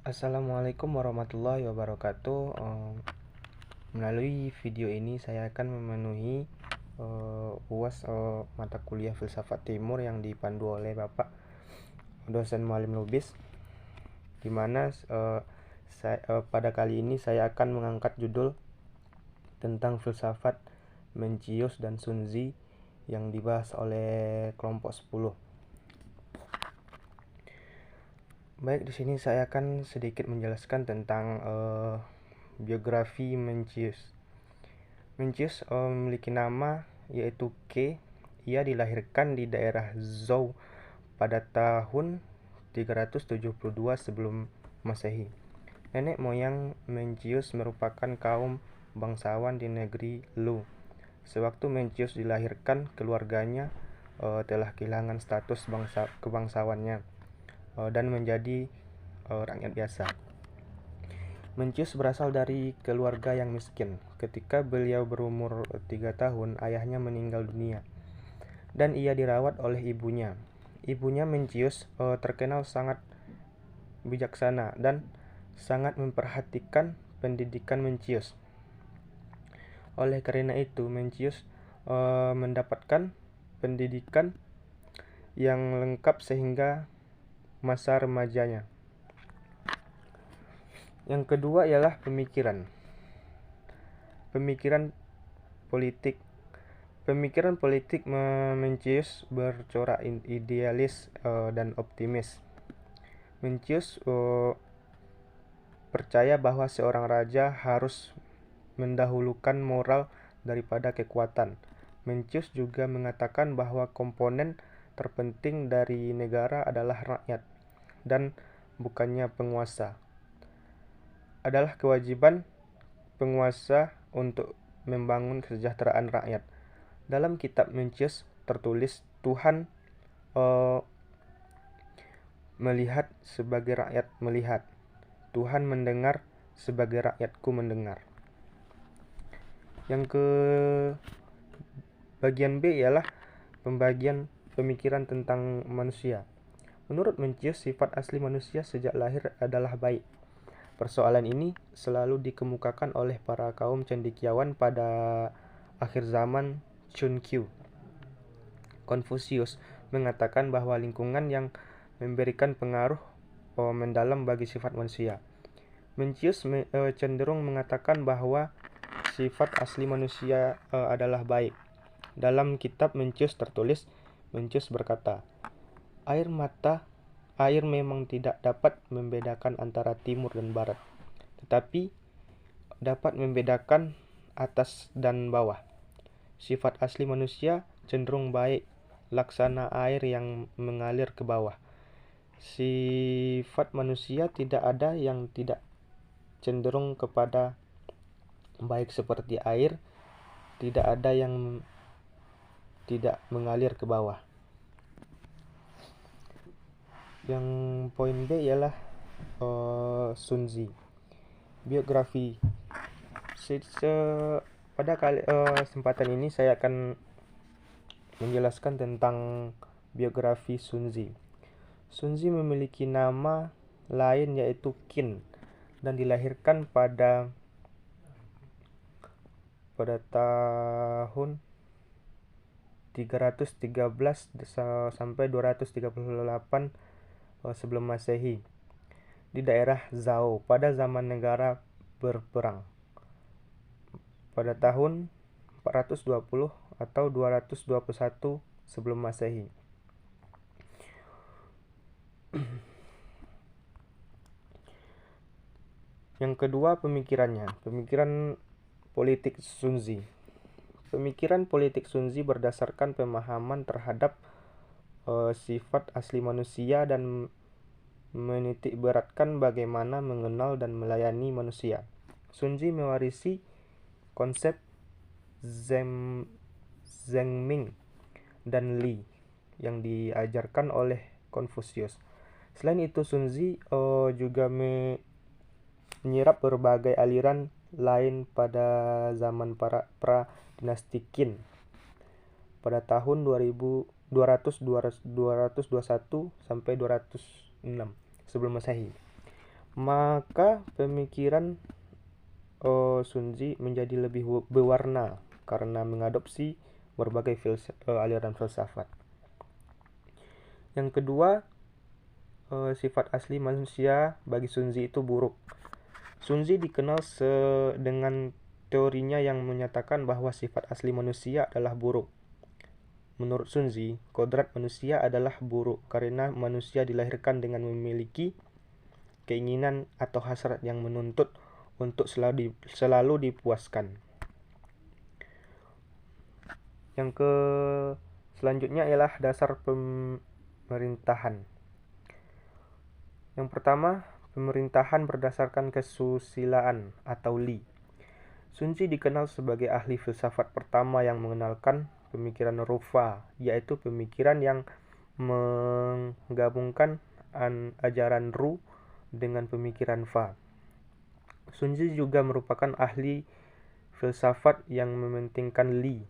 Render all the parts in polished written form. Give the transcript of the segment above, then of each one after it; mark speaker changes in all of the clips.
Speaker 1: Assalamualaikum warahmatullahi wabarakatuh. Melalui video ini saya akan memenuhi UAS mata kuliah Filsafat Timur yang dipandu oleh Bapak dosen Mualim Lubis, di mana pada kali ini saya akan mengangkat judul tentang filsafat Mencius dan Sunzi yang dibahas oleh kelompok 10. Baik, di sini saya akan sedikit menjelaskan tentang biografi Mencius. Mencius memiliki nama yaitu K. Ia dilahirkan di daerah Zhou pada tahun 372 sebelum Masehi. Nenek moyang Mencius merupakan kaum bangsawan di negeri Lu. Sewaktu Mencius dilahirkan, keluarganya telah kehilangan status kebangsawannya dan menjadi rakyat biasa. Mencius berasal dari keluarga yang miskin. Ketika beliau berumur 3 tahun, ayahnya meninggal dunia dan ia dirawat oleh ibunya. Ibunya Mencius terkenal sangat bijaksana dan sangat memperhatikan pendidikan Mencius. Oleh karena itu, Mencius mendapatkan pendidikan yang lengkap sehingga masa remajanya. Yang kedua ialah pemikiran politik. Pemikiran politik Mencius bercorak idealis dan optimis. Mencius percaya bahwa seorang raja harus mendahulukan moral daripada kekuatan. Mencius juga mengatakan bahwa komponen terpenting dari negara adalah rakyat dan bukannya penguasa. Adalah kewajiban penguasa untuk membangun kesejahteraan rakyat. Dalam kitab Mencius tertulis, Tuhan melihat sebagai rakyat melihat. Tuhan mendengar sebagai rakyatku mendengar. Yang ke bagian B ialah pembagian pemikiran tentang manusia. Menurut Mencius, sifat asli manusia sejak lahir adalah baik. Persoalan ini selalu dikemukakan oleh para kaum cendekiawan pada akhir zaman Chunkyu. Konfusius mengatakan bahwa lingkungan yang memberikan pengaruh mendalam bagi sifat manusia. Mencius cenderung mengatakan bahwa sifat asli manusia adalah baik. Dalam kitab Mencius tertulis, Mencius berkata, Air memang tidak dapat membedakan antara timur dan barat, tetapi dapat membedakan atas dan bawah. Sifat asli manusia cenderung baik, laksana air yang mengalir ke bawah. Sifat manusia tidak ada yang tidak cenderung kepada baik seperti air, tidak ada yang tidak mengalir ke bawah. Yang poin B ialah Sunzi. Biografi. Pada kesempatan ini saya akan menjelaskan tentang biografi Sunzi. Sunzi memiliki nama lain yaitu Qin dan dilahirkan pada tahun 313 sampai 238 sebelum Masehi di daerah Zhou pada zaman negara berperang pada tahun 420 atau 221 sebelum Masehi. Yang kedua, pemikiran politik Sunzi. Pemikiran politik Sunzi berdasarkan pemahaman terhadap sifat asli manusia dan menitik beratkan bagaimana mengenal dan melayani manusia. Sunzi mewarisi konsep Zhengming dan Li yang diajarkan oleh Konfusius. Selain itu, Sunzi juga menyerap berbagai aliran lain pada zaman pra-dinasti Qin pada tahun 221 sampai 206 sebelum Masehi. maka pemikiran Sunzi menjadi lebih berwarna karena mengadopsi berbagai aliran filsafat. Yang kedua, sifat asli manusia bagi Sunzi itu buruk. Sunzi dikenal dengan teorinya yang menyatakan bahwa sifat asli manusia adalah buruk. Menurut Sunzi, kodrat manusia adalah buruk karena manusia dilahirkan dengan memiliki keinginan atau hasrat yang menuntut untuk selalu dipuaskan. Yang selanjutnya ialah dasar pemerintahan. Yang pertama, pemerintahan berdasarkan kesusilaan atau Li. Sunzi dikenal sebagai ahli filsafat pertama yang mengenalkan pemikiran Rufa, yaitu pemikiran yang menggabungkan ajaran Ru dengan pemikiran Fa. Sunzi juga merupakan ahli filsafat yang mementingkan Li,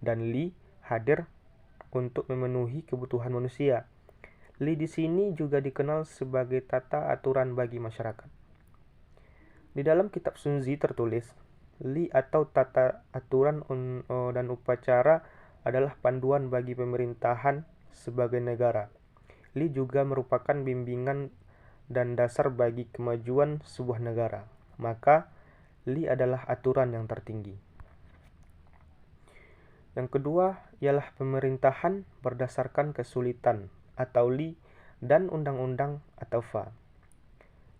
Speaker 1: dan Li hadir untuk memenuhi kebutuhan manusia. Li di sini juga dikenal sebagai tata aturan bagi masyarakat. Di dalam kitab Sunzi tertulis, Li atau tata aturan dan upacara adalah panduan bagi pemerintahan sebagai negara. Li juga merupakan bimbingan dan dasar bagi kemajuan sebuah negara. Maka, Li adalah aturan yang tertinggi. Yang kedua ialah pemerintahan berdasarkan kesulitan atau Li dan undang-undang atau Fa.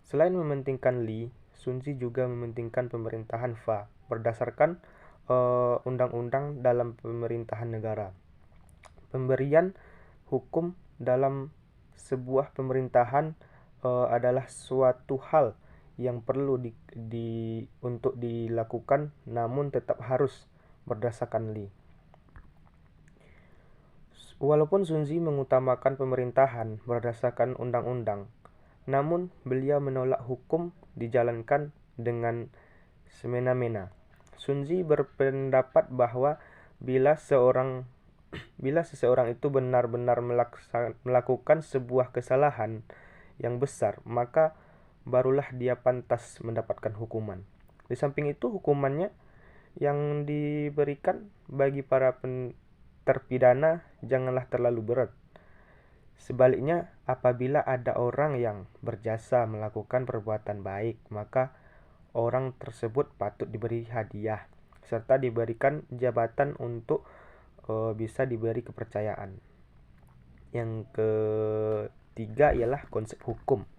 Speaker 1: Selain mementingkan Li, Sunzi juga mementingkan pemerintahan Fa berdasarkan undang-undang dalam pemerintahan negara. Pemberian hukum dalam sebuah pemerintahan adalah suatu hal yang perlu untuk dilakukan, namun tetap harus berdasarkan Li. Walaupun Sunzi mengutamakan pemerintahan berdasarkan undang-undang, namun beliau menolak hukum dijalankan dengan semena-mena. Sunzi berpendapat bahwa bila seseorang itu benar-benar melakukan sebuah kesalahan yang besar, maka barulah dia pantas mendapatkan hukuman. Di samping itu, hukumannya yang diberikan bagi para terpidana janganlah terlalu berat. Sebaliknya, apabila ada orang yang berjasa melakukan perbuatan baik, maka orang tersebut patut diberi hadiah serta diberikan jabatan untuk bisa diberi kepercayaan. Yang ketiga ialah konsep hukum.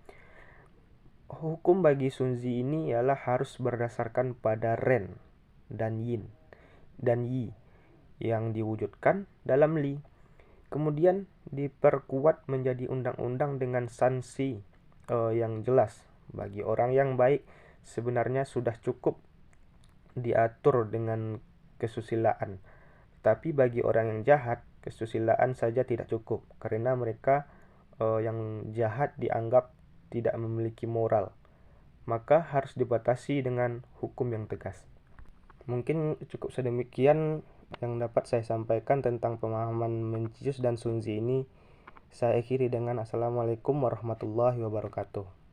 Speaker 1: Hukum bagi Sunzi ini ialah harus berdasarkan pada Ren dan Yin dan Yi yang diwujudkan dalam Li, kemudian diperkuat menjadi undang-undang dengan sanksi yang jelas. Bagi orang yang baik sebenarnya sudah cukup diatur dengan kesusilaan, tapi bagi orang yang jahat kesusilaan saja tidak cukup karena mereka yang jahat dianggap tidak memiliki moral, maka harus dibatasi dengan hukum yang tegas. Mungkin cukup sedemikian yang dapat saya sampaikan tentang pemahaman Mencius dan Sunzi ini. Saya akhiri dengan Assalamualaikum warahmatullahi wabarakatuh.